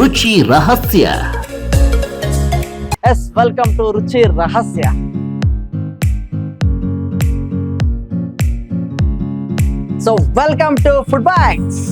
ರುಚಿ ರಹಸ್ಯ. S, welcome to ರುಚಿ ರಹಸ್ಯ. So welcome to food bites.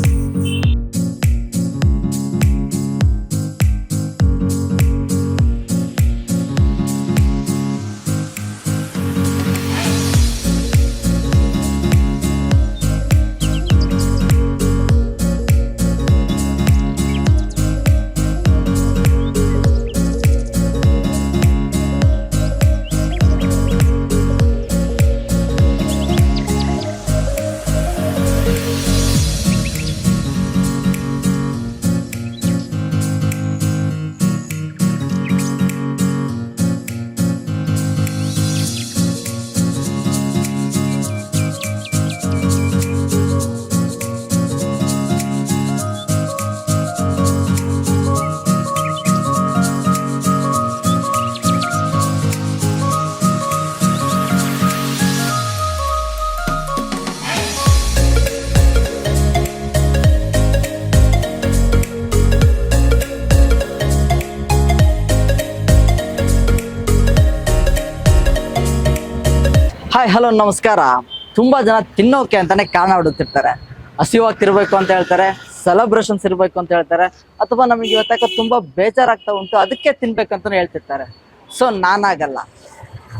Hi, hello, ನಮಸ್ಕಾರ. ತುಂಬ ಜನ ತಿನ್ನೋಕೆ ಅಂತಾನೆ ಕಾರಣ ಹುಡುಕ್ತಿರ್ತಾರೆ. ಹಸಿವಾಗ್ತಿರ್ಬೇಕು ಅಂತ ಹೇಳ್ತಾರೆ, ಸೆಲೆಬ್ರೇಷನ್ಸ್ ಇರಬೇಕು ಅಂತ ಹೇಳ್ತಾರೆ, ಅಥವಾ ನಮಗೆ ಇವತ್ತಾಕ ತುಂಬ ಬೇಜಾರಾಗ್ತಾ ಉಂಟು ಅದಕ್ಕೆ ತಿನ್ಬೇಕಂತಾನೆ ಹೇಳ್ತಿರ್ತಾರೆ. ಸೊ ನಾನಾಗಲ್ಲ.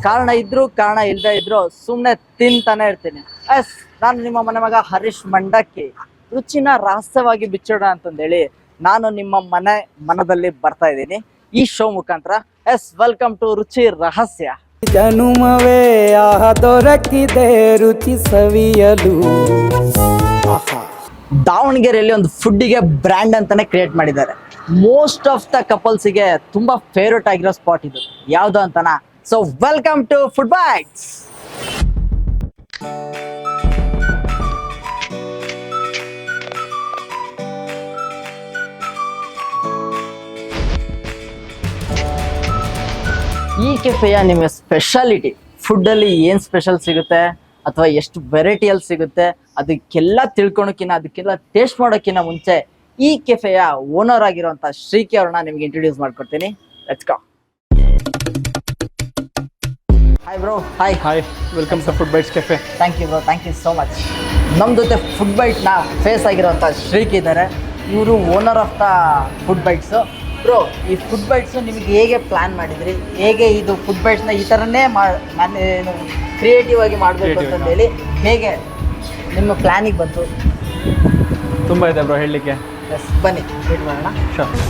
ಕಾರಣ ಇದ್ರೂ ಕಾರಣ ಇಲ್ಲದೆ ಇದ್ರು ಸುಮ್ಮನೆ ತಿಂತಾನೆ ಇರ್ತೀನಿ. ಎಸ್, ನಾನು ನಿಮ್ಮ ಮನೆ ಮಗ ಹರೀಶ್ ಮಂಡಕ್ಕಿ. ರುಚಿನ ರಹಸ್ಯವಾಗಿ ಬಿಚ್ಚೋಣ ಅಂತಂದೇಳಿ ನಾನು ನಿಮ್ಮ ಮನದಲ್ಲಿ ಬರ್ತಾ ಇದ್ದೀನಿ ಈ ಶೋ ಮುಖಾಂತರ. ಎಸ್, ವೆಲ್ಕಮ್ ಟು ರುಚಿ ರಹಸ್ಯ. ಜನುಮವೇ ಆಹ ದೊರಕಿದೆ ರುಚಿ ಸವಿಯಲು. ದಾವಣಗೆರೆಯಲ್ಲಿ ಒಂದು ಫುಡ್ಡಿಗೆ ಬ್ರ್ಯಾಂಡ್ ಅಂತಾನೆ ಕ್ರಿಯೇಟ್ ಮಾಡಿದ್ದಾರೆ. ಮೋಸ್ಟ್ ಆಫ್ ದ ಕಪಲ್ಸ್ಗೆ ತುಂಬಾ ಫೇವ್ರೇಟ್ ಆಗಿರೋ ಸ್ಪಾಟ್ ಇದು. ಯಾವ್ದು ಅಂತನಾ? So welcome to food bites. ಈ ಕೆಫೆಯ ನಿಮ್ಮ ಸ್ಪೆಷಾಲಿಟಿ, ಫುಡ್ಡಲ್ಲಿ ಏನು ಸ್ಪೆಷಲ್ ಸಿಗುತ್ತೆ ಅಥವಾ ಎಷ್ಟು ವೆರೈಟಿಯಲ್ಲಿ ಸಿಗುತ್ತೆ ಅದಕ್ಕೆಲ್ಲ ತಿಳ್ಕೊಳಕ್ಕಿಂತ, ಅದಕ್ಕೆಲ್ಲ ಟೇಸ್ಟ್ ಮಾಡೋಕ್ಕಿಂತ ಮುಂಚೆ ಈ ಕೆಫೆಯ ಓನರ್ ಆಗಿರುವಂಥ ಶ್ರೀಕಿ ಅವ್ರನ್ನ ನಿಮ್ಗೆ ಇಂಟ್ರೊಡ್ಯೂಸ್ ಮಾಡ್ಕೊಡ್ತೀನಿ. Let's go. Hi bro. Hi, welcome to food bites cafe. Thank you bro, thank you so much. ನಮ್ಮ ಜೊತೆ ಫುಡ್ ಬೈಟ್ನ ಫೇಸ್ ಆಗಿರುವಂಥ ಶ್ರೀಕಿ ಇದ್ದಾರೆ. ಇವರು owner of the food bites. Bro, ಈ ಫುಡ್ ಬೈಟ್ಸು ನಿಮಗೆ ಹೇಗೆ ಪ್ಲ್ಯಾನ್ ಮಾಡಿದ್ರಿ? ಹೇಗೆ ಇದು ಫುಡ್ ಬೈಟ್ಸ್ನ ಈ ಥರನೇ ನಾನು ಕ್ರಿಯೇಟಿವ್ ಆಗಿ ಮಾಡಬೇಕು ಅಂತಂದೇಳಿ ಹೇಗೆ ನಿಮ್ಮ ಪ್ಲ್ಯಾನಿಗೆ ಬಂತು? ತುಂಬ ಇದೆ ಬ್ರೋ ಹೇಳಲಿಕ್ಕೆ. ಎಸ್, ಬನ್ನಿ ಮೀಟ್ ಮಾಡೋಣ. ಶೋರ್.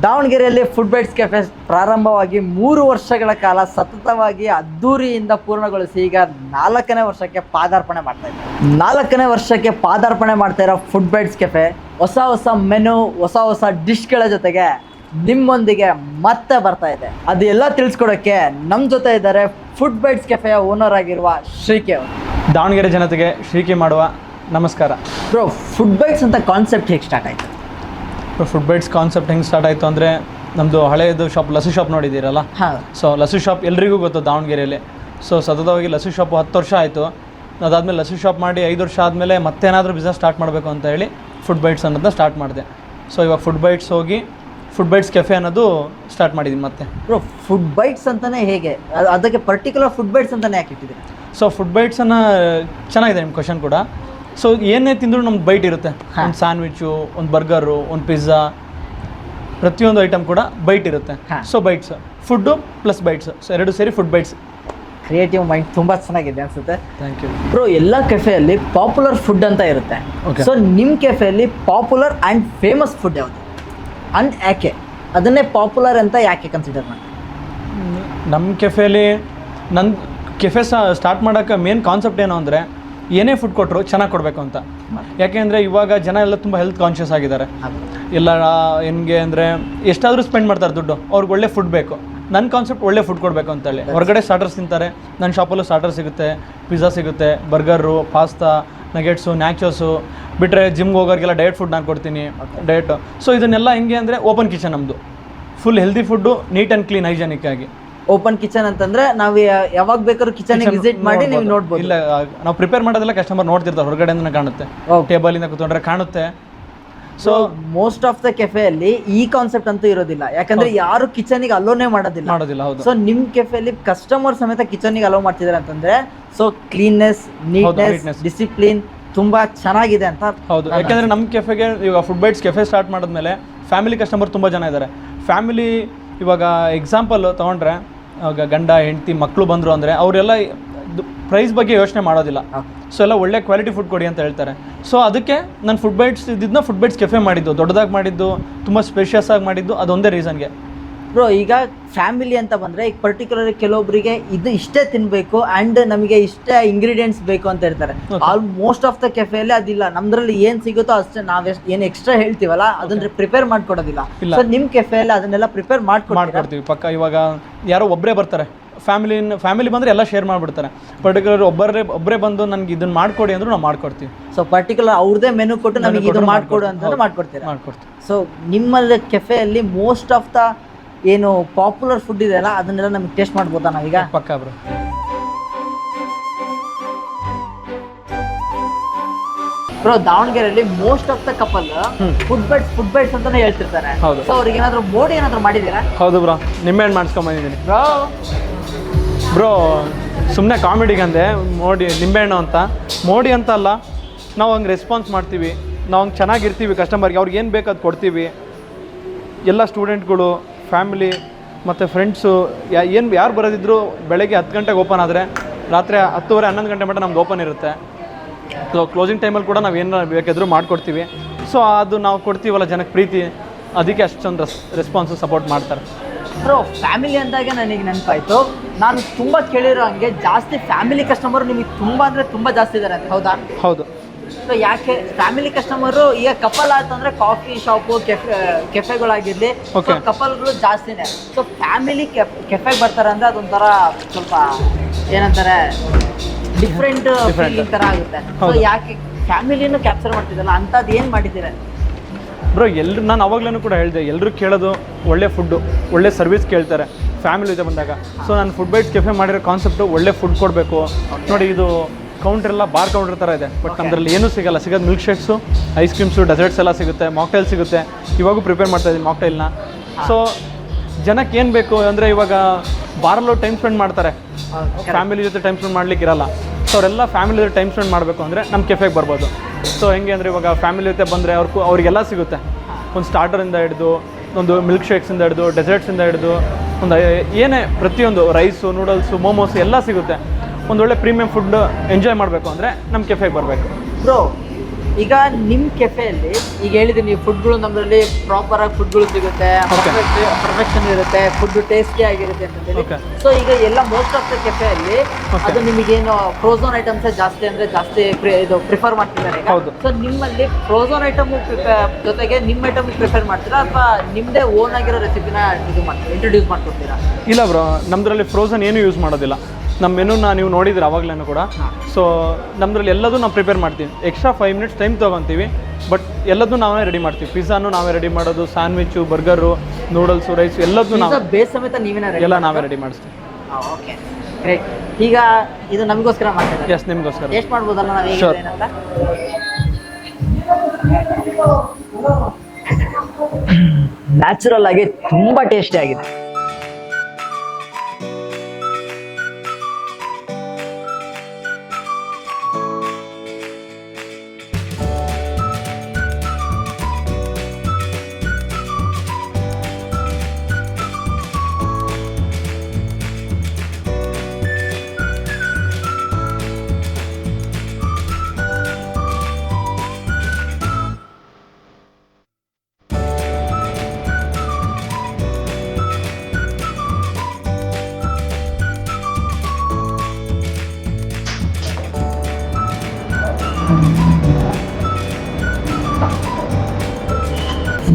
ದಾವಣಗೆರೆಯಲ್ಲಿ ಫುಡ್ ಬೈಟ್ಸ್ ಕೆಫೆ ಪ್ರಾರಂಭವಾಗಿ 3 ವರ್ಷಗಳ ಕಾಲ ಸತತವಾಗಿ ಅದ್ದೂರಿಯಿಂದ ಪೂರ್ಣಗೊಳಿಸಿ ಈಗ 4ನೇ ವರ್ಷಕ್ಕೆ ಪಾದಾರ್ಪಣೆ ಮಾಡ್ತಾ ಇದ್ದಾರೆ. 4ನೇ ವರ್ಷಕ್ಕೆ ಪಾದಾರ್ಪಣೆ ಮಾಡ್ತಾ ಇರೋ ಫುಡ್ ಬೈಟ್ಸ್ ಕೆಫೆ ಹೊಸ ಹೊಸ ಮೆನು, ಹೊಸ ಡಿಶ್ಗಳ ಜೊತೆಗೆ ನಿಮ್ಮೊಂದಿಗೆ ಮತ್ತೆ ಬರ್ತಾ ಇದೆ. ಅದು ಎಲ್ಲ ತಿಳಿಸ್ಕೊಡೋಕ್ಕೆ ನಮ್ಮ ಜೊತೆ ಇದ್ದಾರೆ ಫುಡ್ ಬೈಟ್ಸ್ ಕೆಫೆಯ ಓನರ್ ಆಗಿರುವ ಶ್ರೀಕಿ ಅವರು. ದಾವಣಗೆರೆ ಜನತೆಗೆ ಶ್ರೀಕಿ ಮಾಡುವ ನಮಸ್ಕಾರ. ಬ್ರೋ, ಫುಡ್ ಬೈಟ್ಸ್ ಅಂತ ಕಾನ್ಸೆಪ್ಟ್ ಹೇಗೆ ಸ್ಟಾರ್ಟ್ ಆಯಿತು? ಫುಡ್ ಬೈಟ್ಸ್ ಕಾನ್ಸೆಪ್ಟ್ ಹೆಂಗೆ ಸ್ಟಾರ್ಟ್ ಆಯಿತು ಅಂದರೆ, ನಮ್ಮದು ಹಳೆಯದು ಶಾಪ್ ಲಸ್ಸಿ ಶಾಪ್ ನೋಡಿದ್ದೀರಲ್ಲ. ಹಾಂ. ಸೊ ಲಸ್ಸಿ ಶಾಪ್ ಎಲ್ರಿಗೂ ಗೊತ್ತು ದಾವಣಗೆರೆಯಲ್ಲಿ. ಸೊ ಸತತವಾಗಿ ಲಸ್ಸಿ ಶಾಪು 10 ವರ್ಷ ಆಯಿತು. ಅದಾದಮೇಲೆ ಲಸ್ಸಿ ಶಾಪ್ ಮಾಡಿ 5 ವರ್ಷ ಆದಮೇಲೆ ಮತ್ತೇನಾದರೂ ಬಿಸ್ನೆಸ್ ಸ್ಟಾರ್ಟ್ ಮಾಡಬೇಕು ಅಂತ ಹೇಳಿ ಫುಡ್ ಬೈಟ್ಸ್ ಅನ್ನೋದನ್ನ ಸ್ಟಾರ್ಟ್ ಮಾಡಿದೆ. ಸೊ ಇವಾಗ ಫುಡ್ ಬೈಟ್ಸ್ ಹೋಗಿ ಫುಡ್ ಬೈಟ್ಸ್ ಕೆಫೆ ಅನ್ನೋದು ಸ್ಟಾರ್ಟ್ ಮಾಡಿದ್ದೀನಿ ಮತ್ತೆ. ಬ್ರೋ, ಫುಡ್ ಬೈಟ್ಸ್ ಅಂತಾನೆ ಹೇಗೆ, ಅದಕ್ಕೆ ಪರ್ಟಿಕ್ಯುಲರ್ ಫುಡ್ ಬೈಟ್ಸ್ ಅಂತಾನೆ ಯಾಕೆ ಇಟ್ಟಿದ್ದೀರಿ? ಸೊ ಫುಡ್ ಬೈಟ್ಸನ್ನು ಚೆನ್ನಾಗಿದೆ ನಿಮ್ಮ ಕ್ವಶನ್ ಕೂಡ. ಸೊ ಏನೇ ತಿಂದರೂ ನಮ್ಗೆ ಬೈಟ್ ಇರುತ್ತೆ. ಒಂದು ಸ್ಯಾಂಡ್ವಿಚ್ಚು, ಒಂದು ಬರ್ಗರು, ಒಂದು ಪಿಜ್ಜಾ, ಪ್ರತಿಯೊಂದು ಐಟಮ್ ಕೂಡ ಬೈಟ್ ಇರುತ್ತೆ. So bites, food plus bites, so 2 ಸೇರಿ ಫುಡ್ ಬೈಟ್ಸ್. ಕ್ರಿಯೇಟಿವ್ ಮೈಂಡ್ ತುಂಬ ಚೆನ್ನಾಗಿದೆ ಅನಿಸುತ್ತೆ. Thank you bro. ಎಲ್ಲ ಕೆಫೆಯಲ್ಲಿ ಪಾಪ್ಯುಲರ್ ಫುಡ್ ಅಂತ ಇರುತ್ತೆ. ಸೊ ನಿಮ್ಮ ಕೆಫೆಯಲ್ಲಿ ಪಾಪ್ಯುಲರ್ ಆ್ಯಂಡ್ ಫೇಮಸ್ ಫುಡ್ ಯಾವುದು? ಅಂಡ್ ಯಾಕೆ ಅದನ್ನೇ ಪಾಪ್ಯುಲರ್ ಅಂತ ಯಾಕೆ ಕನ್ಸಿಡರ್ ಮಾಡಿ? ನಮ್ಮ ಕೆಫೆಯಲ್ಲಿ ನನ್ನ ಕೆಫೆ ಸ್ಟಾರ್ಟ್ ಮಾಡೋಕ್ಕೆ ಮೇನ್ ಕಾನ್ಸೆಪ್ಟ್ ಏನು ಅಂದರೆ, ಏನೇ ಫುಡ್ ಕೊಟ್ಟರು ಚೆನ್ನಾಗಿ ಕೊಡಬೇಕು ಅಂತ. ಯಾಕೆಂದರೆ ಇವಾಗ ಜನ ಎಲ್ಲ ತುಂಬ ಹೆಲ್ತ್ ಕಾನ್ಷಿಯಸ್ ಆಗಿದ್ದಾರೆ. ಎಲ್ಲ ಹೆಂಗೆ ಅಂದರೆ ಎಷ್ಟಾದರೂ ಸ್ಪೆಂಡ್ ಮಾಡ್ತಾರೆ ದುಡ್ಡು, ಅವ್ರಿಗೆ ಒಳ್ಳೆ ಫುಡ್ ಬೇಕು. ನನ್ನ ಕಾನ್ಸೆಪ್ಟ್ ಒಳ್ಳೆ ಫುಡ್ ಕೊಡಬೇಕು ಅಂತೇಳಿ. ಹೊರಗಡೆ ಸ್ಟಾರ್ಟರ್ಸ್ ತಿಂತಾರೆ, ನನ್ನ ಶಾಪಲ್ಲೂ ಸ್ಟಾರ್ಟರ್ ಸಿಗುತ್ತೆ, ಪಿಜ್ಜಾ ಸಿಗುತ್ತೆ, ಬರ್ಗರು, ಪಾಸ್ತಾ, ನಗೆಟ್ಸು, ನ್ಯಾಚೋಸು. ಬಿಟ್ಟರೆ ಜಿಮ್ಗೆ ಹೋಗೋರಿಗೆಲ್ಲ ಡಯಟ್ ಫುಡ್ ನಾನು ಕೊಡ್ತೀನಿ, ಡಯಟು. ಸೊ ಇದನ್ನೆಲ್ಲ ಹೆಂಗೆ ಅಂದರೆ ಓಪನ್ ಕಿಚನ್ ನಮ್ಮದು. Full healthy food, neat and clean, hygienic ಆಗಿ. ಓಪನ್ ಕಿಚನ್ ಅಂತಂದ್ರೆ ನಾವು ಯಾವಾಗ ಬೇಕಾದ್ರೂ ಕಿಚನ್ ವಿಸಿಟ್ ಮಾಡಿ ನೀವು ನೋಡ್ಬೋದು. ಇಲ್ಲ ನಾವು ಪ್ರಿಪೇರ್ ಮಾಡೋದೆಲ್ಲ ಕಸ್ಟಮರ್ ನೋಡ್ತಿರ್ತಾರೆ, ಹೊರಗಡೆಯಿಂದ ಕಾಣುತ್ತೆ, ಟೇಬಲ್ ಇಂದ ಕೂತ್ಕೊಂಡ್ರೆ ಕಾಣುತ್ತೆ. ಸೊ ಮೋಸ್ಟ್ ಆಫ್ ದ ಕೆಫೆಯಲ್ಲಿ ಈ ಕಾನ್ಸೆಪ್ಟ್ ಅಂತೂ ಇರೋದಿಲ್ಲ, ಯಾಕಂದ್ರೆ ಯಾರು ಕಿಚನ್ಗೆ ಅಲೋನೇ ಮಾಡೋದಿಲ್ಲ. ಹೌದು. ಸೊ ನಿಮ್ ಕೆಫೆಯಲ್ಲಿ ಕಸ್ಟಮರ್ ಸಮೇತ ಕಿಚನ್ಗೆ ಅಲೋ ಮಾಡ್ತಿದ್ದಾರೆ ಅಂತಂದ್ರೆ ಸೊ ಕ್ಲೀನ್ನೆಸ್, ನೀಟ್ನೆಸ್, ಡಿಸಿಪ್ಲಿನ್ ತುಂಬಾ ಚೆನ್ನಾಗಿದೆ ಅಂತ. ಹೌದು, ಯಾಕಂದ್ರೆ ನಮ್ಮ ಕೆಫೆಗೆ ಇವಾಗ ಫುಡ್ ಬೈಟ್ಸ್ ಕೆಫೆ ಸ್ಟಾರ್ಟ್ ಮಾಡಿದ್ಮೇಲೆ ಫ್ಯಾಮಿಲಿ ಕಸ್ಟಮರ್ ತುಂಬ ಜನ ಇದ್ದಾರೆ. ಫ್ಯಾಮಿಲಿ ಇವಾಗ ಎಕ್ಸಾಂಪಲ್ ತೊಗೊಂಡ್ರೆ ಇವಾಗ ಗಂಡ ಹೆಂಡತಿ ಮಕ್ಕಳು ಬಂದರು ಅಂದರೆ ಅವರೆಲ್ಲ ಪ್ರೈಸ್ ಬಗ್ಗೆ ಯೋಚನೆ ಮಾಡೋದಿಲ್ಲ. ಸೊ ಎಲ್ಲ ಒಳ್ಳೆ ಕ್ವಾಲಿಟಿ ಫುಡ್ ಕೊಡಿ ಅಂತ ಹೇಳ್ತಾರೆ. ಸೊ ಅದಕ್ಕೆ ನಾನು ಫುಡ್ ಬೈಟ್ಸ್ ಇದ್ದಿದ್ದನ್ನ ಫುಡ್ ಬೈಟ್ಸ್ ಕೆಫೆ ಮಾಡಿದ್ದು, ದೊಡ್ಡದಾಗಿ ಮಾಡಿದ್ದು, ತುಂಬ ಸ್ಪೇಷಿಯಸ್ ಆಗಿ ಮಾಡಿದ್ದು ಅದೊಂದೇ ರೀಸನ್ಗೆ. ಬ್ರೋ ಈಗ ಫ್ಯಾಮಿಲಿ ಅಂತ ಬಂದರೆ ಈಗ ಪರ್ಟಿಕ್ಯುಲರ್ ಕೆಲವೊಬ್ಬರಿಗೆ ಇದು ಇಷ್ಟೇ ತಿನ್ನಬೇಕು ಆ್ಯಂಡ್ ನಮಗೆ ಇಷ್ಟೇ ಇಂಗ್ರೀಡಿಯೆಂಟ್ಸ್ ಬೇಕು ಅಂತ ಇರ್ತಾರೆ. ಆಲ್ಮೋಸ್ಟ್ ಆಫ್ ದ ಕೆಫೆಯಲ್ಲಿ ಅದಿಲ್ಲ, ನಮ್ದ್ರಲ್ಲಿ ಏನು ಸಿಗುತ್ತೋ ಅಷ್ಟೇ, ನಾವೆಷ್ಟು ಏನು ಎಕ್ಸ್ಟ್ರಾ ಹೇಳ್ತೀವಲ್ಲ ಅದನ್ನ ಪ್ರಿಪೇರ್ ಮಾಡ್ಕೊಡೋದಿಲ್ಲ. ಸೊ ನಿಮ್ಮ ಕೆಫೆಯಲ್ಲಿ ಅದನ್ನೆಲ್ಲ ಪ್ರಿಪೇರ್ ಮಾಡ್ಕೊಡ್ತೀವಿ ಪಕ್ಕ. ಇವಾಗ ಯಾರೋ ಒಬ್ಬರೇ ಬರ್ತಾರೆ, ಫ್ಯಾಮಿಲಿ ಬಂದರೆ ಎಲ್ಲ ಶೇರ್ ಮಾಡಿಬಿಡ್ತಾರೆ. ಪರ್ಟಿಕ್ಯುಲರ್ ಒಬ್ಬರೇ ಬಂದು ನನಗೆ ಇದನ್ನು ಮಾಡಿಕೊಡಿ ಅಂದರೂ ನಾವು ಮಾಡ್ಕೊಡ್ತೀವಿ. ಸೊ ಪರ್ಟಿಕ್ಯುಲರ್ ಅವ್ರದ್ದೇ ಮೆನು ಕೊಟ್ಟು ನಮಗೆ ಇದು ಮಾಡಿಕೊಡು ಅಂತ ಮಾಡ್ಕೊಡ್ತೀವಿ. ಸೊ ನಿಮ್ಮಲ್ಲಿ ಕೆಫೆಯಲ್ಲಿ ಮೋಸ್ಟ್ ಆಫ್ ದ ಏನು ಪಾಪ್ಯುಲರ್ ಫುಡ್ ಇದೆಯಲ್ಲ ಅದನ್ನೆಲ್ಲ ನಮಗೆ ಟೇಸ್ಟ್ ಮಾಡ್ಬೋದಾ ನಾವೀಗ? ಪಕ್ಕ ಬ್ರೋ. ಬ್ರೋ ದಾವಣಗೆರೆಯಲ್ಲಿ most of the couple food bites ಅಂತಾನೆ ಹೇಳ್ತಿರ್ತಾರೆ. ಹೌದು. ಸೊ ಅವ್ರಿಗೆ ಏನಾದ್ರು ಮೋಡಿ ಏನಾದ್ರು ಮಾಡಿದ್ದೀರಾ? ಹೌದು ಬ್ರೋ, ನಿಂಬೆಹಣ್ಣು ಮಾಡಿಸ್ಕೊಂಬಂದಿದ್ದೀನಿ ಬ್ರೋ. ಸುಮ್ಮನೆ ಕಾಮಿಡಿಗಂದೆ ಮೋಡಿ ನಿಂಬೆಹಣ್ಣು ಅಂತ, ಮೋಡಿ ಅಂತ ಅಲ್ಲ, ನಾವು ಹಂಗೆ ರೆಸ್ಪಾನ್ಸ್ ಮಾಡ್ತೀವಿ, ನಾವು ಹಂಗೆ ಚೆನ್ನಾಗಿರ್ತೀವಿ ಕಸ್ಟಮರ್ಗೆ, ಅವ್ರಿಗೆ ಏನು ಬೇಕು ಅದು ಕೊಡ್ತೀವಿ. ಎಲ್ಲ ಸ್ಟೂಡೆಂಟ್ಗಳು, ಫ್ಯಾಮಿಲಿ ಮತ್ತು ಫ್ರೆಂಡ್ಸು ಯಾರು ಬರೋದಿದ್ರು ಬೆಳಗ್ಗೆ 10 ಗಂಟೆಗೆ ಓಪನ್ ಆದರೆ ರಾತ್ರಿ 10:30 11 ಗಂಟೆ ಮಟ್ಟ ನಮ್ದು ಓಪನ್ ಇರುತ್ತೆ. ಸೊ ಕ್ಲೋಸಿಂಗ್ ಟೈಮಲ್ಲಿ ಕೂಡ ನಾವು ಏನು ಬೇಕಾದರೂ ಮಾಡಿಕೊಡ್ತೀವಿ. ಸೊ ಅದು ನಾವು ಕೊಡ್ತೀವಲ್ಲ ಜನಕ್ಕೆ ಪ್ರೀತಿ, ಅದಕ್ಕೆ ಅಷ್ಟೊಂದು ರೆಸ್ಪಾನ್ಸು ಸಪೋರ್ಟ್ ಮಾಡ್ತಾರೆ. ಬ್ರೋ ಫ್ಯಾಮಿಲಿ ಅಂದಾಗ ನನಗೆ ನೆನಪಾಯಿತು, ನಾನು ತುಂಬ ಕೇಳಿರೋ ಹಂಗೆ ಜಾಸ್ತಿ ಫ್ಯಾಮಿಲಿ ಕಸ್ಟಮರು ನಿಮಗೆ ತುಂಬ ಅಂದರೆ ತುಂಬ ಜಾಸ್ತಿ ಇದ್ದಾರೆ ಅಂತ, ಹೌದಾ? ಹೌದು. ಸೊ ಯಾಕೆ ಫ್ಯಾಮಿಲಿ ಕಸ್ಟಮರು ಈಗ ಕಪಲ್ ಆಯ್ತು ಅಂದರೆ ಕಾಫಿ ಶಾಪು ಕೆಫೆಗಳಾಗಿರಲಿ ಕಪಲ್ಗಳು ಜಾಸ್ತಿನೇ. ಸೊ ಫ್ಯಾಮಿಲಿ ಕೆಫೆಗೆ ಬರ್ತಾರೆ ಅಂದರೆ ಅದೊಂಥರ ಸ್ವಲ್ಪ ಏನಂತಾರೆ ಡಿಫ್ರೆಂಟ್ ಫೀಲಿಂಗ್ ಥರ ಆಗುತ್ತೆ. ಸೊ ಯಾಕೆ ಫ್ಯಾಮಿಲಿನೂ ಕ್ಯಾಪ್ಚರ್ ಮಾಡ್ತಿದ್ದಲ್ಲ ಅಂಥದ್ದು ಏನು ಮಾಡಿದ್ದೀರ ಬ್ರೋ? ಎಲ್ಲರೂ ನಾನು ಅವಾಗಲೂ ಕೂಡ ಹೇಳಿದೆ, ಎಲ್ಲರೂ ಕೇಳೋದು ಒಳ್ಳೆ ಫುಡ್ಡು, ಒಳ್ಳೆ ಸರ್ವಿಸ್ ಕೇಳ್ತಾರೆ ಫ್ಯಾಮಿಲಿ ಜೊತೆ ಬಂದಾಗ. ಸೊ ನಾನು ಫುಡ್ ಬೈಟ್ಸ್ ಕೆಫೆ ಮಾಡಿರೋ ಕಾನ್ಸೆಪ್ಟು ಒಳ್ಳೆ ಫುಡ್ ಕೊಡಬೇಕು. ನೋಡಿ ಇದು ಕೌಂಟರ್ ಎಲ್ಲ ಬಾರ್ ಕೌಂಟರ್ ಥರ ಇದೆ, ಬಟ್ ನಮ್ಮದ್ರಲ್ಲಿ ಏನೂ ಸಿಗೋದು milk shakes, ice creams, deserts ಎಲ್ಲ ಸಿಗುತ್ತೆ, ಮಾಕ್ಟೈಲ್ ಸಿಗುತ್ತೆ. ಇವಾಗೂ ಪ್ರಿಪೇರ್ ಮಾಡ್ತಾಯಿದ್ದೀನಿ ಮಾಕ್ಟೈಲ್ನ. ಸೊ ಜನಕ್ಕೆ ಏನು ಬೇಕು ಅಂದರೆ ಇವಾಗ ಬಾರಲ್ಲೂ ಟೈಮ್ ಸ್ಪೆಂಡ್ ಮಾಡ್ತಾರೆ, ಫ್ಯಾಮಿಲಿ ಜೊತೆ ಟೈಮ್ ಸ್ಪೆಂಡ್ ಮಾಡ್ಲಿಕ್ಕೆ ಇರಲ್ಲ. ಸೊ ಅವರೆಲ್ಲ ಫ್ಯಾಮಿಲಿ ಜೊತೆ ಟೈಮ್ ಸ್ಪೆಂಡ್ ಮಾಡಬೇಕು ಅಂದರೆ ನಮ್ಮ ಕೆಫೆಗೆ ಬರ್ಬೋದು. ಸೊ ಹೆಂಗೆ ಅಂದರೆ ಇವಾಗ ಫ್ಯಾಮಿಲಿ ಜೊತೆ ಬಂದರೆ ಅವ್ರಿಗೆಲ್ಲ ಸಿಗುತ್ತೆ, ಒಂದು ಸ್ಟಾರ್ಟರಿಂದ ಹಿಡಿದು, ಒಂದು ಮಿಲ್ಕ್ ಶೇಕ್ಸಿಂದ ಹಿಡಿದು, ಡೆಸರ್ಟ್ಸಿಂದ ಹಿಡಿದು, ಒಂದು ಏನೇ ಪ್ರತಿಯೊಂದು ರೈಸು, ನೂಡಲ್ಸು, ಮೋಮೋಸು ಎಲ್ಲ ಸಿಗುತ್ತೆ. ಒಂದೊಳ್ಳೆ ಪ್ರೀಮಿಯಂ ಫುಡ್ ಎಂಜಾಯ್ ಮಾಡಬೇಕು ಅಂದರೆ ನಮ್ಮ ಕೆಫೆಗೆ ಬರಬೇಕು. ಬ್ರೋ ಈಗ ನಿಮ್ಮ ಕೆಫೆಯಲ್ಲಿ ಈಗ ಹೇಳಿದ್ದೀನಿ ನೀವು ಫುಡ್ಗಳು ನಮ್ಮಲ್ಲಿ ಪ್ರಾಪರಾಗಿ ಫುಡ್ಗಳು ಸಿಗುತ್ತೆ, ಪರ್ಫೆಕ್ಷನ್ ಇರುತ್ತೆ, ಫುಡ್ ಟೇಸ್ಟಿ ಆಗಿರುತ್ತೆ ಅಂತ ಹೇಳಿ. ಸೊ ಈಗ ಎಲ್ಲ ಮೋಸ್ಟ್ ಆಫ್ ದ ಕೆಫೆಯಲ್ಲಿ ಅದು ನಿಮಗೇನು ಫ್ರೋಝನ್ ಐಟಮ್ಸ್ ಜಾಸ್ತಿ ಅಂದರೆ ಜಾಸ್ತಿ ಇದು ಪ್ರಿಫರ್ ಮಾಡ್ತಿದ್ದಾರೆ. ಸೊ ನಿಮ್ಮಲ್ಲಿ ಫ್ರೋಝನ್ ಐಟಮ್ ಜೊತೆಗೆ ನಿಮ್ಮ ಐಟಮ್ ಪ್ರಿಫರ್ ಮಾಡ್ತೀರಾ ಅಥವಾ ನಿಮ್ಮದೇ ಓನ್ ಆಗಿರೋ ರೆಸಿಪಿನ ಇಂಟ್ರೊಡ್ಯೂಸ್ ಮಾಡ್ಕೊಡ್ತೀರಾ? ಇಲ್ಲ ಬ್ರೋ, ನಮ್ಮದ್ರಲ್ಲಿ ಫ್ರೋಝನ್ ಏನೂ ಯೂಸ್ ಮಾಡೋದಿಲ್ಲ. ನಮ್ಮ ಮೆನುನ ನೀವು ನೋಡಿದ್ರೆ ಅವಾಗಲೂ ಕೂಡ. ಸೊ ನಮ್ಮದ್ರಲ್ಲಿ ಎಲ್ಲದೂ ನಾವು ಪ್ರಿಪೇರ್ ಮಾಡ್ತೀವಿ. ಎಕ್ಸ್ಟ್ರಾ 5 ಮಿನಿಟ್ಸ್ ಟೈಮ್ ತೊಗೊತೀವಿ, ಬಟ್ ಎಲ್ಲದೂ ನಾವೇ ರೆಡಿ ಮಾಡ್ತೀವಿ. ಪಿಜ್ಜಾನು ನಾವೇ ರೆಡಿ ಮಾಡೋದು, ಸ್ಯಾಂಡ್ವಿಚ್ಚು, ಬರ್ಗರು, ನೂಡಲ್ಸು, ರೈಸ್ ಎಲ್ಲದೂ ನಾವು ಬೇಸ್ ಸಮೇತ ನೀವೇನ ಎಲ್ಲ ನಾವೇ ರೆಡಿ ಮಾಡಿಸ್ತೀವಿ. Okay great. ಈಗ ಇದು ನಮಗೋಸ್ಕರ ಮಾಡ್ತೀವಿ? ಎಸ್, ನಿಮಗೋಸ್ಕರ. ಟೇಸ್ಟ್ ಮಾಡ್ಬೋದಲ್ಲ ನಾವು ಏನಂತ? ನ್ಯಾಚುರಲ್ ಆಗಿ ತುಂಬ ಟೇಸ್ಟಿ ಆಗಿದೆ.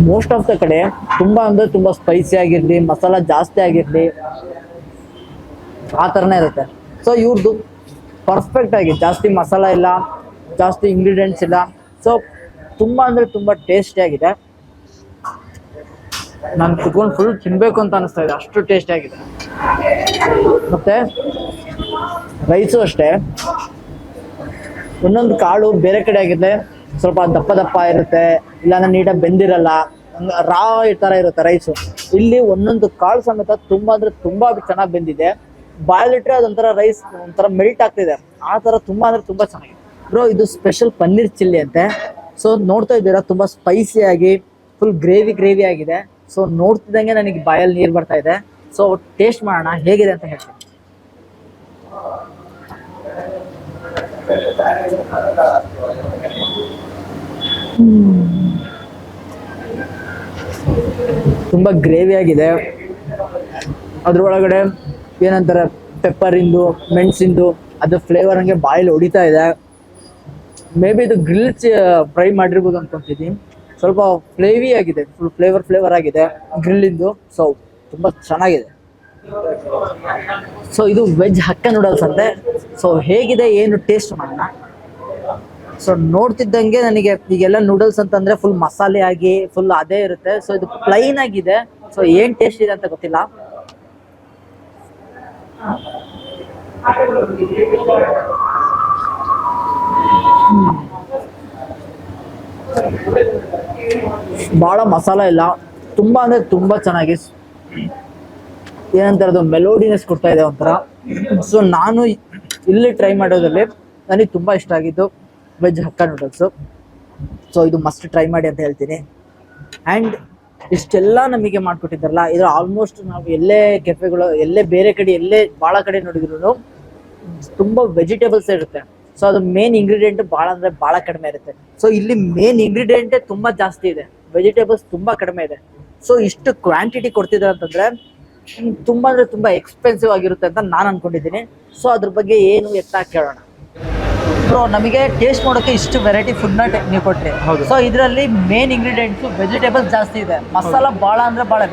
ಮೋಸ್ಟ್ ಆಫ್ ದ ಕಡೆ ತುಂಬ ಅಂದರೆ ತುಂಬ ಸ್ಪೈಸಿ ಆಗಿರಲಿ, ಮಸಾಲ ಜಾಸ್ತಿ ಆಗಿರಲಿ, ಆ ಥರನೇ ಇರುತ್ತೆ. ಸೊ ಇವ್ರದ್ದು ಪರ್ಫೆಕ್ಟ್ ಆಗಿ ಜಾಸ್ತಿ ಮಸಾಲ ಇಲ್ಲ, ಜಾಸ್ತಿ ಇಂಗ್ರೀಡಿಯೆಂಟ್ಸ್ ಇಲ್ಲ. ಸೊ ತುಂಬ ಅಂದರೆ ತುಂಬ ಟೇಸ್ಟಿಯಾಗಿದೆ. ನಾನು ಕುತ್ಕೊಂಡು ಫುಲ್ ತಿನ್ಬೇಕು ಅಂತ ಅನಿಸ್ತಾ ಇದೆ, ಅಷ್ಟು ಟೇಸ್ಟಿ ಆಗಿದೆ. ಮತ್ತೆ ರೈಸು ಅಷ್ಟೇ, ಒಂದೊಂದು ಕಾಳು ಬೇರೆ ಕಡೆ ಆಗಿದೆ, ಸ್ವಲ್ಪ ದಪ್ಪ ದಪ್ಪ ಇರುತ್ತೆ, ಇಲ್ಲಾಂದ್ರೆ ನೀಟಾಗಿ ಬೆಂದಿರಲ್ಲ, ರಾ ಥರ ಇರುತ್ತೆ ರೈಸು. ಇಲ್ಲಿ ಒಂದೊಂದು ಕಾಳು ಸಮೇತ ತುಂಬಾ ಅಂದ್ರೆ ತುಂಬಾ ಚೆನ್ನಾಗಿ ಬೆಂದಿದೆ. ಬಾಯಲ್ಲಿಟ್ರೆ ಅದೊಂಥರ ರೈಸ್ ಒಂಥರ ಮೆಲ್ಟ್ ಆಗ್ತಿದೆ, ಆ ಥರ ತುಂಬಾ ಅಂದ್ರೆ ತುಂಬಾ ಚೆನ್ನಾಗಿದೆ. ಬ್ರೋ ಇದು ಸ್ಪೆಷಲ್ ಪನ್ನೀರ್ ಚಿಲ್ಲಿ ಅಂತೆ. ಸೊ ನೋಡ್ತಾ ಇದ್ದೀರಾ, ತುಂಬಾ ಸ್ಪೈಸಿ ಆಗಿ ಫುಲ್ ಗ್ರೇವಿ ಆಗಿದೆ. ಸೊ ನೋಡ್ತಿದ್ದಂಗೆ ನನಗೆ ಬಾಯಲ್ಲಿ ನೀರು ಬರ್ತಾ ಇದೆ. ಸೊ ಟೇಸ್ಟ್ ಮಾಡೋಣ ಹೇಗಿದೆ ಅಂತ ಹೇಳ್ತೀನಿ. ತುಂಬಾ ಗ್ರೇವಿ ಆಗಿದೆ. ಅದ್ರೊಳಗಡೆ ಏನಂತಾರೆ ಪೆಪ್ಪರಿಂದು, ಮೆಣಸಿಂದು ಅದು ಫ್ಲೇವರ್ ಹಂಗೆ ಬಾಯಲ್ಲಿ ಹೊಡಿತಾ ಇದೆ. ಮೇ ಬಿ ಇದು ಗ್ರಿಲ್ ಫ್ರೈ ಮಾಡಿರ್ಬೋದು ಅನ್ಕೊಂತಿದ್ದೀನಿ. ಸ್ವಲ್ಪ ಫ್ಲೇವಿ ಆಗಿದೆ, ಫುಲ್ ಫ್ಲೇವರ್ ಆಗಿದೆ ಗ್ರಿಲ್ಲಿಂದು. ಸೊ ತುಂಬ ಚೆನ್ನಾಗಿದೆ. ಸೊ ಇದು ವೆಜ್ ಹಕ್ಕ ನೂಡಲ್ಸ್ ಅಂತೆ. ಸೊ ಹೇಗಿದೆ ಏನು ಟೇಸ್ಟ್ ಮಾಡೋಣ. ಸೊ ನೋಡ್ತಿದ್ದಂಗೆ ನನಗೆ ಈಗೆಲ್ಲ ನೂಡಲ್ಸ್ ಅಂತಂದ್ರೆ ಫುಲ್ ಮಸಾಲೆ ಆಗಿ ಫುಲ್ ಅದೇ ಇರುತ್ತೆ. ಸೊ ಇದು ಪ್ಲೈನ್ ಆಗಿದೆ. ಸೊ ಏನ್ ಟೇಸ್ಟ್ ಇದೆ ಅಂತ ಗೊತ್ತಿಲ್ಲ. ಬಹಳ ಮಸಾಲ ಇಲ್ಲ, ತುಂಬಾ ಅಂದ್ರೆ ತುಂಬಾ ಚೆನ್ನಾಗಿ ಏನಂತಾರೆ ಅದು ಮೆಲೋಡಿನೆಸ್ ಕೊಡ್ತಾ ಇದೆ ಒಂಥರ. ಸೊ ನಾನು ಇಲ್ಲಿ ಟ್ರೈ ಮಾಡೋದ್ರಲ್ಲಿ ನನಗೆ ತುಂಬಾ ಇಷ್ಟ ಆಗಿದ್ದು ವೆಜ್ ಹಕ್ಕ ನೂಡಲ್ಸು. ಸೊ ಇದು ಮಸ್ಟ್ ಟ್ರೈ ಮಾಡಿ ಅಂತ ಹೇಳ್ತೀನಿ. ಆ್ಯಂಡ್ ಇಷ್ಟೆಲ್ಲ ನಮಗೆ ಮಾಡಿಕೊಟ್ಟಿದ್ದಾರಲ್ಲ, ಇದು ಆಲ್ಮೋಸ್ಟ್ ನಾವು ಎಲ್ಲೇ ಕೆಫೆಗಳು ಎಲ್ಲೇ ಬೇರೆ ಕಡೆ ಎಲ್ಲೇ ಭಾಳ ಕಡೆ ನೋಡಿದ್ರು ತುಂಬ ವೆಜಿಟೇಬಲ್ಸ್ ಇರುತ್ತೆ. ಸೊ ಅದು ಮೇನ್ ಇಂಗ್ರೀಡಿಯೆಂಟ್ ಭಾಳ ಅಂದರೆ ಭಾಳ ಕಡಿಮೆ ಇರುತ್ತೆ. ಸೊ ಇಲ್ಲಿ ಮೇನ್ ಇಂಗ್ರೀಡಿಯೆಂಟೇ ತುಂಬ ಜಾಸ್ತಿ ಇದೆ, ವೆಜಿಟೇಬಲ್ಸ್ ತುಂಬ ಕಡಿಮೆ ಇದೆ. ಸೊ ಇಷ್ಟು ಕ್ವಾಂಟಿಟಿ ಕೊಡ್ತಿದ್ದಾರೆ ಅಂತಂದರೆ ತುಂಬ ಅಂದರೆ ತುಂಬ ಎಕ್ಸ್ಪೆನ್ಸಿವ್ ಆಗಿರುತ್ತೆ ಅಂತ ನಾನು ಅನ್ಕೊಂಡಿದ್ದೀನಿ. ಸೊ ಅದ್ರ ಬಗ್ಗೆ ಏನು ಎತ್ತ ಕೇಳೋಣ. ಬ್ರೋ ನಮಗೆ ಟೇಸ್ಟ್ ಮಾಡೋಕೆ ಇಷ್ಟು ವೆರೈಟಿ ಫುಡ್ನ ನೀವು ಕೊಟ್ರಿ. ಸೊ ಇದರಲ್ಲಿ ಮೇನ್ ಇಂಗ್ರೀಡಿಯೆಂಟ್ಸು ವೆಜಿಟೇಬಲ್ಸ್ ಜಾಸ್ತಿ ಇದೆ, ಮಸಾಲ ಭಾಳ ಅಂದರೆ ಭಾಳ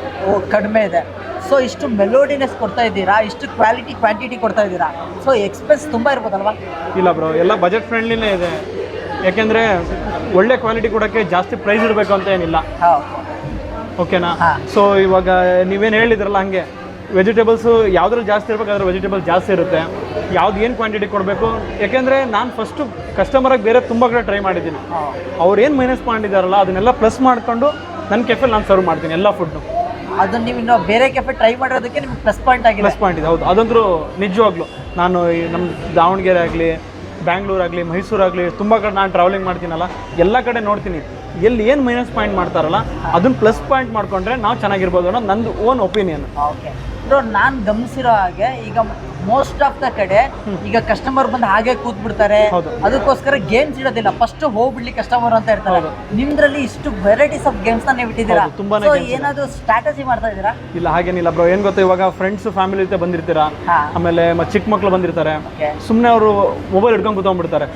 ಕಡಿಮೆ ಇದೆ. ಸೊ ಇಷ್ಟು ಮೆಲೋಡಿನೆಸ್ ಕೊಡ್ತಾ ಇದ್ದೀರಾ, ಇಷ್ಟು ಕ್ವಾಂಟಿಟಿ ಕೊಡ್ತಾ ಇದ್ದೀರಾ. ಸೊ ಎಕ್ಸ್ಪೆನ್ಸ್ ತುಂಬ ಇರ್ಬೋದಲ್ವಾ? ಇಲ್ಲ ಬ್ರೋ, ಎಲ್ಲ ಬಜೆಟ್ ಫ್ರೆಂಡ್ಲಿನೇ ಇದೆ. ಯಾಕೆಂದರೆ ಒಳ್ಳೆ ಕ್ವಾಲಿಟಿ ಕೊಡೋಕ್ಕೆ ಜಾಸ್ತಿ ಪ್ರೈಸ್ ಇರಬೇಕು ಅಂತ ಏನಿಲ್ಲ. ಓಕೆನಾ? ಸೊ ಇವಾಗ ನೀವೇನು ಹೇಳಿದ್ರಲ್ಲ ಹಂಗೆ ವೆಜಿಟೇಬಲ್ಸು ಯಾವುದ್ರಲ್ಲಿ ಜಾಸ್ತಿ ಇರಬೇಕು ಅದರ ವೆಜಿಟೇಬಲ್ಸ್ ಜಾಸ್ತಿ ಇರುತ್ತೆ. ಯಾವ್ದು ಏನು ಕ್ವಾಂಟಿಟಿ ಕೊಡಬೇಕು, ಯಾಕೆಂದರೆ ನಾನು ಫಸ್ಟು ಕಸ್ಟಮರಾಗಿ ಬೇರೆ ತುಂಬ ಕಡೆ ಟ್ರೈ ಮಾಡಿದ್ದೀನಿ. ಅವ್ರು ಏನು ಮೈನಸ್ ಮಾಡಿದಾರಲ್ಲ ಅದನ್ನೆಲ್ಲ ಪ್ಲಸ್ ಮಾಡಿಕೊಂಡು ನನ್ನ ಕೆಫೆಲ್ಲಿ ನಾನು ಸರ್ವ್ ಮಾಡ್ತೀನಿ ಎಲ್ಲ ಫುಡ್ನು. ಅದನ್ನ ನೀವು ಇನ್ನೂ ಬೇರೆ ಕೆಫೆ ಟ್ರೈ ಮಾಡೋದಕ್ಕೆ ನಿಮ್ಗೆ ಪ್ಲಸ್ ಪಾಯಿಂಟ್ ಆಗಿದೆ. ಪ್ಲಸ್ ಪಾಯಿಂಟ್ ಇದೆ, ಹೌದು. ಅದಂತರೂ ನಿಜವಾಗ್ಲೂ ನಾನು ನಮ್ಮ ದಾವಣಗೆರೆ ಆಗಲಿ, ಬ್ಯಾಂಗ್ಳೂರಾಗಲಿ, ಮೈಸೂರಾಗಲಿ ತುಂಬ ಕಡೆ ನಾನು ಟ್ರಾವೆಲಿಂಗ್ ಮಾಡ್ತೀನಲ್ಲ, ಎಲ್ಲ ಕಡೆ ನೋಡ್ತೀನಿ ಎಲ್ಲಿ ಏನು ಮೈನಸ್ ಪಾಯಿಂಟ್ ಮಾಡ್ತಾರಲ್ಲ ಅದನ್ನ ಪ್ಲಸ್ ಪಾಯಿಂಟ್ ಮಾಡ್ಕೊಂಡ್ರೆ ನಾವು ಚೆನ್ನಾಗಿರ್ಬೋದು ಅನ್ನೋದು ನಂದು ಓನ್ ಒಪಿನಿಯನ್. ಓಕೆ ಬ್ರೋ, ನಾನು ಗಮನಿಸಿರೋ ಹಾಗೆ ಈಗ ಮೋಸ್ಟ್ ಆಫ್ ದ ಕಡೆ ಈಗ ಕಸ್ಟಮರ್ ಬಂದು ಹಾಗೆ ಕೂತ್ ಬಿಡ್ತಾರೆ, ಅದಕ್ಕೋಸ್ಕರ ಗೇಮ್ಸ್ ಇಡೋದಿಲ್ಲ, ಫಸ್ಟ್ ಹೋಗ್ಬಿಡ್ಲಿ ಕಸ್ಟಮರ್ ಅಂತ ಇರ್ತಾರೆ. ನಿಮ್ದ್ರಲ್ಲಿ ಇಷ್ಟು ವೆರೈಟೀಸ್ ಆಫ್ ಗೇಮ್ಸ್ ನೀವು ಇಟ್ಟಿದ್ದೀರಾ, ಏನಾದ್ರು ಸ್ಟ್ರಾಟಜಿ ಮಾಡ್ತಾ ಇದ್ದೀರಾ? ಇಲ್ಲ ಹಾಗೇನಿಲ್ಲ ಬ್ರೋ, ಏನ್ ಗೊತ್ತಾ, ಇವಾಗ ಫ್ರೆಂಡ್ಸ್ ಫ್ಯಾಮಿಲಿ ಜೊತೆ ಬಂದಿರ್ತೀರಾ, ಆಮೇಲೆ ಚಿಕ್ಕ ಮಕ್ಳು ಬಂದಿರ್ತಾರೆ, ಸುಮ್ಮನೆ ಅವರು ಮೊಬೈಲ್ ಹಿಡ್ಕೊಂಡು ಕೂತ್ಕೊಂಡ್ಬಿಡ್ತಾರೆ.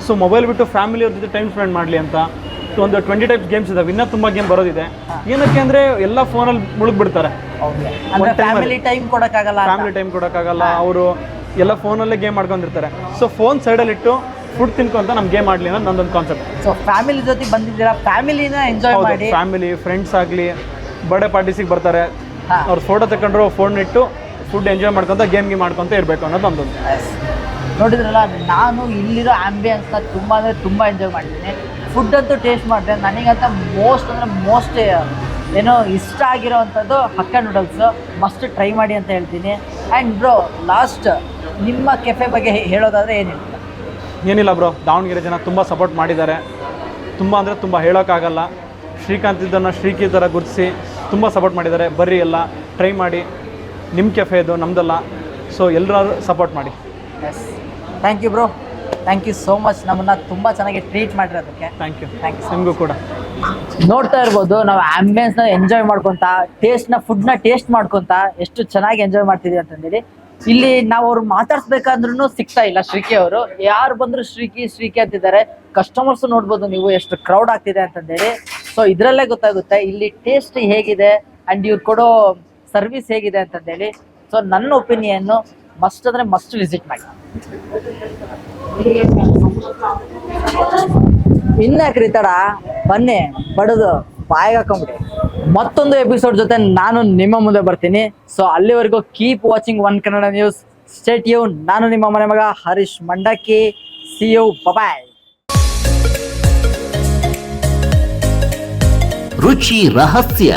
ಸೊ ಮೊಬೈಲ್ ಬಿಟ್ಟು ಫ್ಯಾಮಿಲಿ ಅವ್ರ ಜೊತೆ ಟೈಮ್ ಸ್ಪೆಂಡ್ ಮಾಡಲಿ ಅಂತ ಒಂದು 20 ಟೈಪ್ಸ್ ಗೇಮ್ಸ್ ಇದಾವೆ, ಇನ್ನೂ ತುಂಬ ಗೇಮ್ ಬರೋದಿದೆ. ಏನಕ್ಕೆ ಅಂದರೆ ಎಲ್ಲ ಫೋನಲ್ಲಿ ಮುಳುಗ್ಬಿಡ್ತಾರೆ, ಫ್ಯಾಮಿಲಿ ಟೈಮ್ ಕೊಡೋಕ್ಕಾಗಲ್ಲ, ಅವರು ಎಲ್ಲ ಫೋನಲ್ಲೇ ಗೇಮ್ ಮಾಡ್ಕೊಂಡಿರ್ತಾರೆ. ಸೊ ಫೋನ್ ಸೈಡಲ್ಲಿ ಇಟ್ಟು ಫುಡ್ ತಿನ್ಕೊಂತ ನಮ್ಗೆ ಗೇಮ್ ಮಾಡಲಿ ಅನ್ನೋದು ನಂದೊಂದು ಕಾನ್ಸೆಪ್ಟ್. ಸೊ ಫ್ಯಾಮಿಲಿ ಜೊತೆ ಬಂದಿದ್ದೀರಾ, ಫ್ಯಾಮಿಲಿನ ಎಂಜಾಯ್ ಮಾಡಿ. ಫ್ಯಾಮಿಲಿ ಫ್ರೆಂಡ್ಸ್ ಆಗಲಿ ಬರ್ಡೇ ಪಾರ್ಟೀಸಿಗೆ ಬರ್ತಾರೆ, ಅವ್ರು ಫೋಟೋ ತಗೊಂಡ್ರು ಫೋನ್ ಇಟ್ಟು ಫುಡ್ ಎಂಜಾಯ್ ಮಾಡ್ಕೊತ ಗೇಮ್ ಮಾಡ್ಕೊತ ಇರಬೇಕು ಅನ್ನೋದು ನಮ್ಮದೊಂದು. ನೋಡಿದ್ರಲ್ಲ, ನಾನು ಇಲ್ಲಿರೋ ಆಂಬಿಯನ್ಸ್ನ ತುಂಬ ಅಂದರೆ ತುಂಬ ಎಂಜಾಯ್ ಮಾಡಿದ್ದೀನಿ. ಫುಡ್ ಅಂತೂ ಟೇಸ್ಟ್ ಮಾಡಿದೆ. ನನಗಂತ ಮೋಸ್ಟ್ ಏನೋ ಇಷ್ಟ ಆಗಿರೋವಂಥದ್ದು ಹಕ್ಕ ನೂಡಲ್ಸು, ಮಸ್ಟ್ ಟ್ರೈ ಮಾಡಿ ಅಂತ ಹೇಳ್ತೀನಿ. ಆ್ಯಂಡ್ ಬ್ರೋ ಲಾಸ್ಟ್ ನಿಮ್ಮ ಕೆಫೆ ಬಗ್ಗೆ ಹೇಳೋದಾದರೆ ಏನಿಲ್ಲ ಬ್ರೋ, ದಾವಣಗೆರೆ ಜನ ತುಂಬ ಸಪೋರ್ಟ್ ಮಾಡಿದ್ದಾರೆ, ತುಂಬ ಅಂದರೆ ತುಂಬ ಹೇಳೋಕ್ಕಾಗಲ್ಲ. ಶ್ರೀಕಾಂತ್ ಇದನ್ನು ಶ್ರೀಕಿ ಥರ ಗುರುತಿಸಿ ತುಂಬ ಸಪೋರ್ಟ್ ಮಾಡಿದ್ದಾರೆ. ಬರ್ರಿ ಎಲ್ಲ ಟ್ರೈ ಮಾಡಿ, ನಿಮ್ಮ ಕೆಫೆ ಇದು ನಮ್ಮದಲ್ಲ. ಸೊ ಎಲ್ಲರೂ ಸಪೋರ್ಟ್ ಮಾಡಿ. Yes, thank you bro, thank you so much. ನಮ್ಮನ್ನು ತುಂಬ ಚೆನ್ನಾಗಿ ಟ್ರೀಟ್ ಮಾಡಿರೋದಕ್ಕೆ ಥ್ಯಾಂಕ್ ಯು. ನಿಮಗೂ ಕೂಡ. ನೋಡ್ತಾ ಇರ್ಬೋದು, ನಾವು ಆಂಬಿಯನ್ಸ್ನ ಎಂಜಾಯ್ ಮಾಡ್ಕೊತ, ಫುಡ್ನ ಟೇಸ್ಟ್ ಮಾಡ್ಕೊತ ಎಷ್ಟು ಚೆನ್ನಾಗಿ ಎಂಜಾಯ್ ಮಾಡ್ತಿದ್ದೀವಿ ಅಂತಂದೇಳಿ. ಇಲ್ಲಿ ನಾವು ಅವ್ರು ಮಾತಾಡ್ಸ್ಬೇಕಂದ್ರೂ ಸಿಗ್ತಾ ಇಲ್ಲ ಶ್ರೀಕಿ ಅವರು. ಯಾರು ಬಂದರೂ ಶ್ರೀಕಿ ಅಂತಿದ್ದಾರೆ. ಕಸ್ಟಮರ್ಸ್ ನೋಡ್ಬೋದು ನೀವು ಎಷ್ಟು ಕ್ರೌಡ್ ಆಗ್ತಿದೆ ಅಂತಂದೇಳಿ. ಸೊ ಇದರಲ್ಲೇ ಗೊತ್ತಾಗುತ್ತೆ ಇಲ್ಲಿ ಟೇಸ್ಟ್ ಹೇಗಿದೆ ಆ್ಯಂಡ್ ಇವ್ರು ಕೊಡೋ ಸರ್ವಿಸ್ ಹೇಗಿದೆ ಅಂತಂದೇಳಿ. ಸೊ ನನ್ನ ಒಪಿನಿಯನ್ನು ಮಸ್ಟ್ ಅಂದರೆ ಮಸ್ಟ್ ವಿಸಿಟ್ ಮಾಡಿ. ಇನ್ಯಾಕ್ರಿ ತಡ, ಬನ್ನಿ ಬಡದು ಬಾಯಿಗೆ ಹಾಕೊಂಬಿಡಿ. ಮತ್ತೊಂದು ಎಪಿಸೋಡ್ ಜೊತೆ ನಾನು ನಿಮ್ಮ ಮುಂದೆ ಬರ್ತೀನಿ. ಸೊ ಅಲ್ಲಿವರೆಗೂ keep watching one Kannada news. Stay tune. ನಾನು ನಿಮ್ಮ ಮನೆ ಮಗ ಹರೀಶ್ ಮಂಡಕ್ಕಿ. ಸಿ ಯು, ಬಾಯ್. ರುಚಿ ರಹಸ್ಯ.